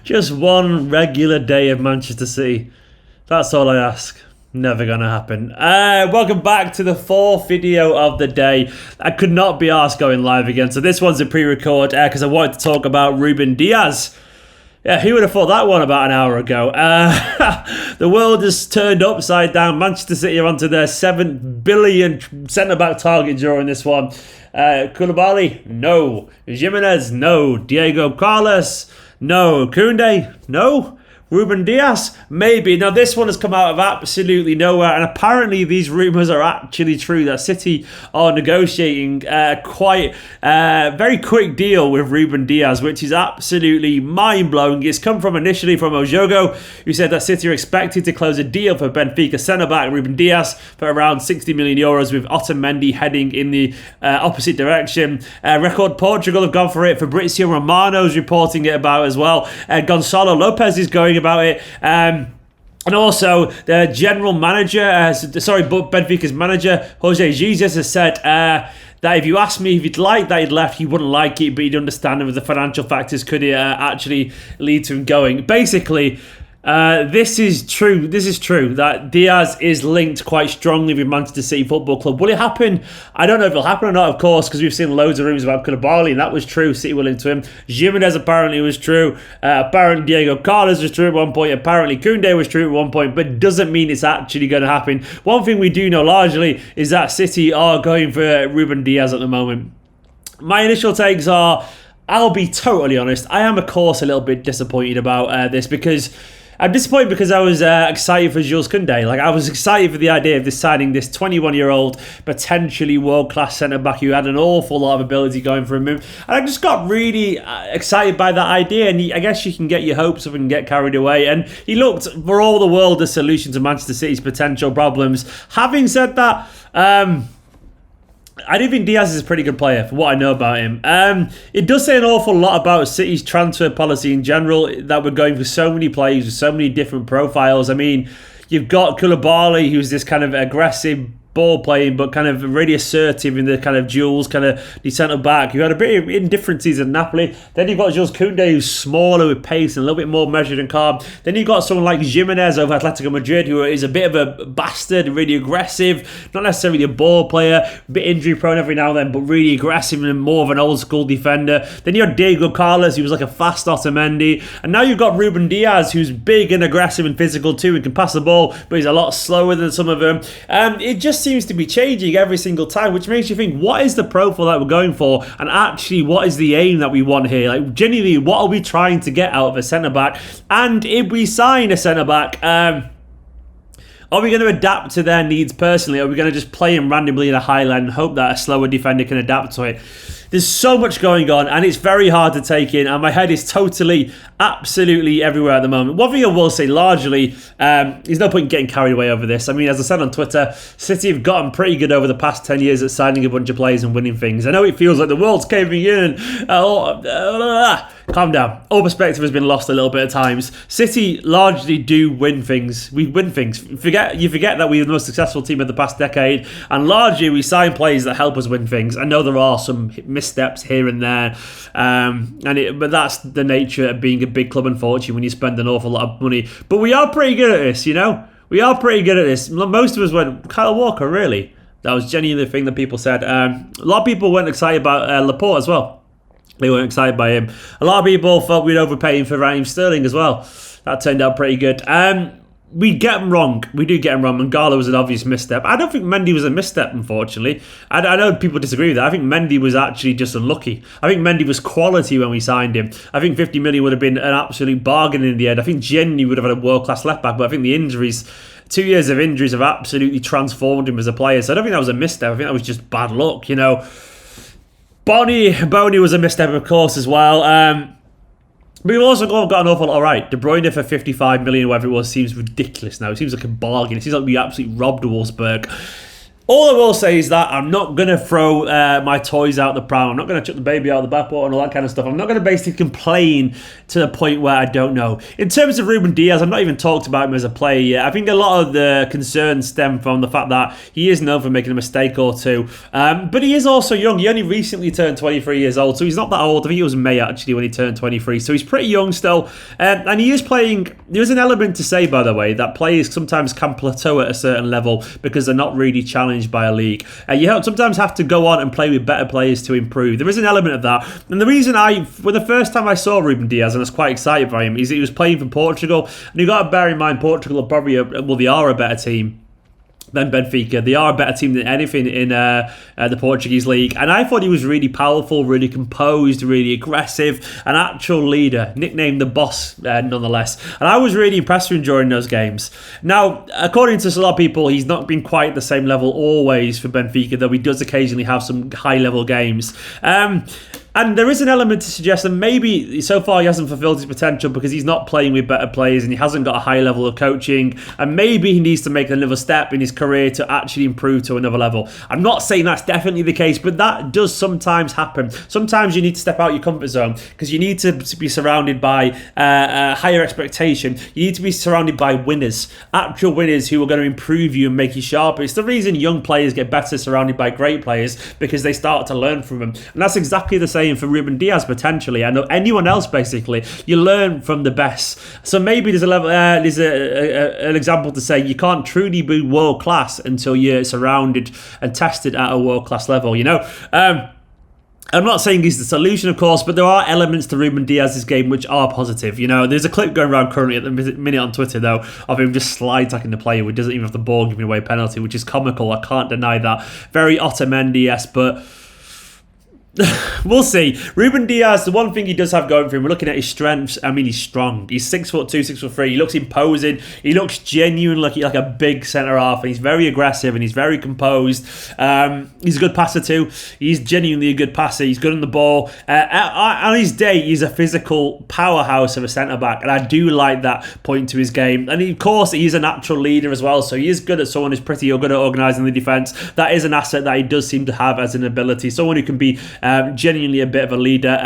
Just one regular day of Manchester City. That's all I ask. Never gonna happen. Welcome back to the fourth video of the day. I could not be asked going live again, so this one's a pre-record because I wanted to talk about Ruben Diaz. Yeah, who would have thought that one about an hour ago? The world has turned upside down. Manchester City are onto their 7 billion centre-back target during this one. Koulibaly, no. Jimenez, no. Diego Carlos, no. Koundé, no. Ruben Dias, maybe. Now, this one has come out of absolutely nowhere, and apparently these rumours are actually true, that City are negotiating quite a very quick deal with Ruben Dias, which is absolutely mind-blowing. It's come from initially from Ojogo, who said that City are expected to close a deal for Benfica centre-back Ruben Dias for around 60 million euros, with Otamendi heading in the opposite direction. Record Portugal have gone for it. Fabrizio Romano's reporting it about as well. Gonzalo Lopez is going about it. And also, the general manager, Benfica's manager, Jose Jesus, has said that if you ask me if he'd like that he'd left, he wouldn't like it, but he'd understand it with the financial factors could actually lead to him going. Basically, this is true that Diaz is linked quite strongly with Manchester City Football Club. Will it happen? I don't know if it'll happen or not, of course, because we've seen loads of rumours about Koulibaly, and that was true. City were linked to him. Jimenez apparently was true. Apparently Diego Carlos was true at one point. Apparently Koundé was true at one point, but it doesn't mean it's actually going to happen. One thing we do know largely is that City are going for Ruben Diaz at the moment. My initial takes are, I'll be totally honest, I am of course a little bit disappointed about this, because I'm disappointed because I was excited for Jules Koundé. Like, I was excited for the idea of this signing this 21-year-old, potentially world-class centre-back who had an awful lot of ability going for him. And I just got really excited by that idea. And I guess you can get your hopes up and get carried away. And he looked, for all the world, a solution to Manchester City's potential problems. Having said that, I do think Diaz is a pretty good player for what I know about him. It does say an awful lot about City's transfer policy in general, that we're going for so many players with so many different profiles. I mean, you've got Koulibaly, who's this kind of aggressive ball playing, but kind of really assertive in the kind of duels, kind of the centre back, who had a bit of indifferences at Napoli. Then you've got Jules Koundé, who's smaller with pace and a little bit more measured and calm. Then you've got someone like Jimenez over Atletico Madrid, who is a bit of a bastard, really aggressive, not necessarily a ball player, a bit injury prone every now and then, but really aggressive and more of an old school defender. Then you have Diego Carlos, who was like a fast Otamendi. And now you've got Ruben Diaz, who's big and aggressive and physical too, and can pass the ball, but he's a lot slower than some of them. It just seems to be changing every single time, which makes you think, what is the profile that we're going for, and actually what is the aim that we want here? Like, genuinely, what are we trying to get out of a centre-back? And if we sign a centre-back, are we going to adapt to their needs personally? Or are we going to just play him randomly in a high line and hope that a slower defender can adapt to it? There's so much going on, and it's very hard to take in, and my head is totally, absolutely everywhere at the moment. One thing I will say, largely, there's no point in getting carried away over this. I mean, as I said on Twitter, City have gotten pretty good over the past 10 years at signing a bunch of players and winning things. I know it feels like the world's caving in, and calm down. All perspective has been lost a little bit at times. City largely do win things. We win things. You forget that we were the most successful team of the past decade, and largely we sign players that help us win things. I know there are some missteps here and there, but that's the nature of being a big club, unfortunately, when you spend an awful lot of money. But we are pretty good at this, you know? We are pretty good at this. Most of us went, Kyle Walker, really? That was genuinely the thing that people said. A lot of people weren't excited about Laporte as well. They weren't excited by him. A lot of people thought we'd overpay him for Raheem Sterling as well. That turned out pretty good. We get him wrong. We do get him wrong. Mangala was an obvious misstep. I don't think Mendy was a misstep, unfortunately. I know people disagree with that. I think Mendy was actually just unlucky. I think Mendy was quality when we signed him. I think 50 million would have been an absolute bargain in the end. I think Jenny would have had a world-class left-back, but I think the injuries, 2 years of injuries, have absolutely transformed him as a player. So I don't think that was a misstep. I think that was just bad luck, you know. Boney was a misstep, of course, as well. But we've also got an awful lot right. De Bruyne for 55 million, whatever it was, seems ridiculous now. It seems like a bargain. It seems like we absolutely robbed Wolfsburg. All I will say is that I'm not going to throw my toys out the pram. I'm not going to chuck the baby out the bathwater and all that kind of stuff. I'm not going to basically complain to the point where I don't know. In terms of Ruben Diaz, I've not even talked about him as a player yet. I think a lot of the concerns stem from the fact that he is known for making a mistake or two. But he is also young. He only recently turned 23 years old, so he's not that old. I think it was May, actually, when he turned 23. So he's pretty young still. And he is playing... There's an element to say, by the way, that players sometimes can plateau at a certain level because they're not really challenged by a league. You sometimes have to go on and play with better players to improve. There is an element of that. And the reason the first time I saw Ruben Diaz, and I was quite excited by him, is he was playing for Portugal. And you've got to bear in mind, Portugal are probably, they are a better team than Benfica. They are a better team than anything in the Portuguese league. And I thought he was really powerful, really composed, really aggressive, an actual leader, nicknamed the boss nonetheless. And I was really impressed with him during those games. Now, according to a lot of people, he's not been quite at the same level always for Benfica, though he does occasionally have some high-level games. And there is an element to suggest that maybe so far he hasn't fulfilled his potential because he's not playing with better players and he hasn't got a high level of coaching, and maybe he needs to make another step in his career to actually improve to another level. I'm not saying that's definitely the case, but that does sometimes happen. Sometimes you need to step out your comfort zone because you need to be surrounded by higher expectation. You need to be surrounded by winners, actual winners who are going to improve you and make you sharper. It's the reason young players get better surrounded by great players, because they start to learn from them. And that's exactly the same for Ruben Diaz, potentially. I know anyone else, basically. You learn from the best. So maybe there's a level, an example to say you can't truly be world class until you're surrounded and tested at a world class level, you know? I'm not saying he's the solution, of course, but there are elements to Ruben Diaz's game which are positive. You know, there's a clip going around currently at the minute on Twitter, though, of him just slide tackling the player who doesn't even have the ball, giving away a penalty, which is comical. I can't deny that. Very Otamendi-esque, but we'll see. Ruben Diaz, the one thing he does have going for him, we're looking at his strengths. I mean, he's strong. He's 6'2", 6'3". He looks imposing. He looks genuine, like a big centre half. And he's very aggressive and he's very composed. He's a good passer too. He's genuinely a good passer. He's good on the ball. On his day, he's a physical powerhouse of a centre back, and I do like that point to his game. And of course, he's a natural leader as well. So he is good at someone who's pretty good at organising the defence. That is an asset that he does seem to have as an ability. Someone who can be genuinely a bit of a leader.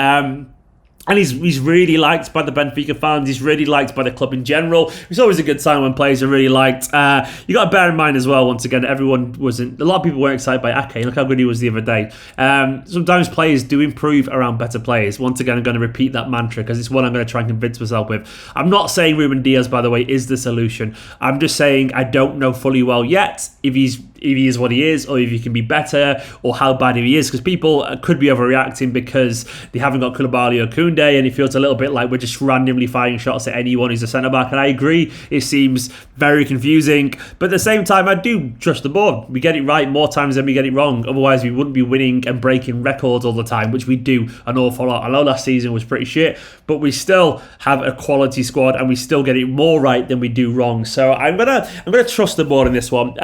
And he's really liked by the Benfica fans. He's really liked by the club in general. It's always a good sign when players are really liked. You got to bear in mind as well, once again, a lot of people weren't excited by Ake. Look how good he was the other day. Sometimes players do improve around better players. Once again, I'm going to repeat that mantra because it's one I'm going to try and convince myself with. I'm not saying Ruben Diaz, by the way, is the solution. I'm just saying I don't know fully well yet if he is what he is, or if he can be better, or how bad he is, because people could be overreacting because they haven't got Koulibaly or Koundé, and it feels a little bit like we're just randomly firing shots at anyone who's a centre-back, and I agree, it seems very confusing, but at the same time, I do trust the board. We get it right more times than we get it wrong, otherwise we wouldn't be winning and breaking records all the time, which we do an awful lot. I know last season was pretty shit, but we still have a quality squad, and we still get it more right than we do wrong, so I'm gonna trust the board in this one.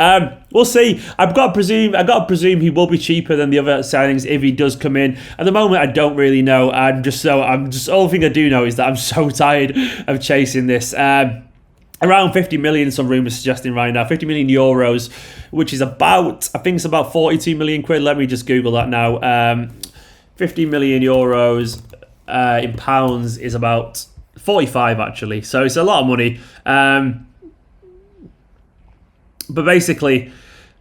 We'll see. I've got to presume he will be cheaper than the other signings if he does come in. At the moment, I don't really know. All thing I do know is that I'm so tired of chasing this. Around 50 million, some rumours suggesting right now. 50 million euros, which is about, I think it's about 42 million quid. Let me just Google that now. 50 million euros in pounds is about 45 actually. So it's a lot of money. But basically,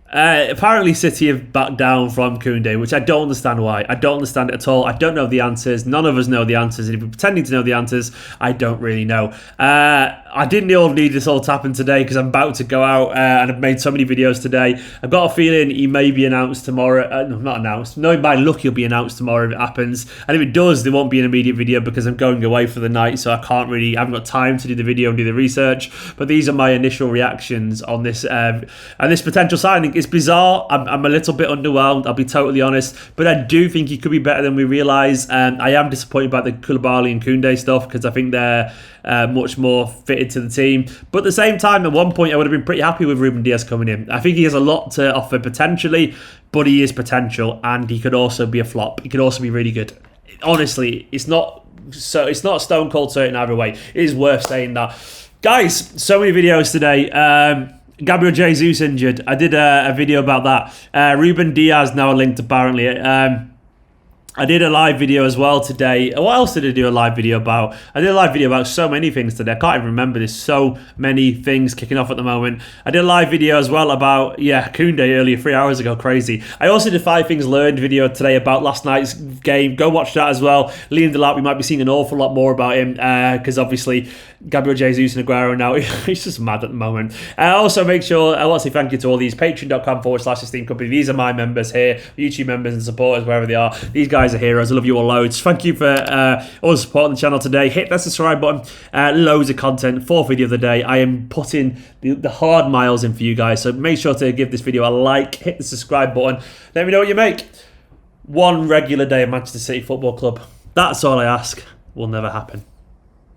apparently City have backed down from Koundé, which I don't understand why. I don't understand it at all. I don't know the answers. None of us know the answers. And if we're pretending to know the answers, I don't really know. I didn't need this all to happen today because I'm about to go out and I've made so many videos today. I've got a feeling he may be announced tomorrow. No, not announced. Knowing by luck, he'll be announced tomorrow if it happens. And if it does, there won't be an immediate video because I'm going away for the night, so I haven't got time to do the video and do the research. But these are my initial reactions on this potential signing. It's bizarre. I'm a little bit underwhelmed, I'll be totally honest, but I do think he could be better than we realise. I am disappointed about the Koulibaly and Koundé stuff because I think they're much more fitted to the team. But at the same time, at one point, I would have been pretty happy with Ruben Diaz coming in. I think he has a lot to offer potentially, but he is potential, and he could also be a flop. He could also be really good. Honestly, it's not stone cold certain either way. It is worth saying that. Guys, so many videos today. Gabriel Jesus injured. I did a video about that. Ruben Diaz now linked apparently. I did a live video as well today. What else did I do a live video about? I did a live video about so many things today. I can't even remember. There's so many things kicking off at the moment. I did a live video as well about, Koundé earlier, 3 hours ago. Crazy. I also did 5 things learned video today about last night's game. Go watch that as well. Liam Delap, we might be seeing an awful lot more about him because obviously Gabriel Jesus and Aguero now, he's just mad at the moment. Also make sure, I want to say thank you to all these patreon.com/Esteemed Company. These are my members here, YouTube members and supporters, wherever they are. These guys are heroes. I love you all loads. Thank you for all the support on the channel today. Hit that subscribe button. Loads of content. 4th video of the day. I am putting the hard miles in for you guys, so make sure to give this video a like, hit the subscribe button. Let me know what you make. One regular day of Manchester City Football Club. That's all I ask. Will never happen.